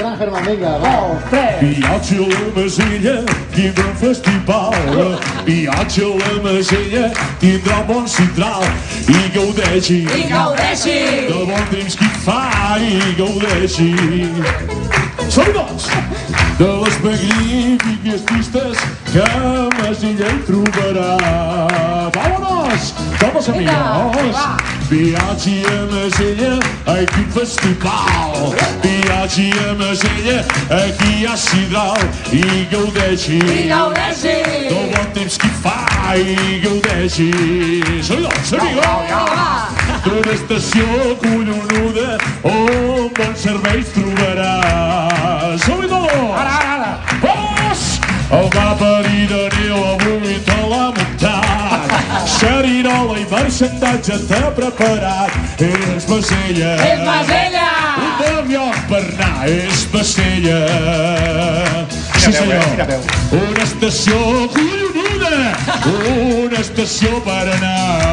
gran Herman, vinga, va. Viatge a la Masella, tindrà un festival. Viatge a la Masella, tindrà un bon central. I gaudeixi, de bon temps que hi fa, i gaudeixi. Som-hi doncs! De les magnífiques pistes que a Masella hi trobarà. Vámonos! Vamos, amigos! Viatge a Masella, aquí un festival. Viatge a Masella, aquí hi ha sidral. I gaudeixi, del bon temps que hi fa, i gaudeixi. Som-hi doncs, amigos! D'una estació collonuda on bons serveis trobaràs. Som-hi tots! Ara! Vamos! El mapa d'Ireneu avui te l'ha muntat. Xerinola i marxandatge t'ha preparat. És Masella! Un bon lloc per anar, és Masella! Sí senyor! Una estació collonuda! Una estació per anar!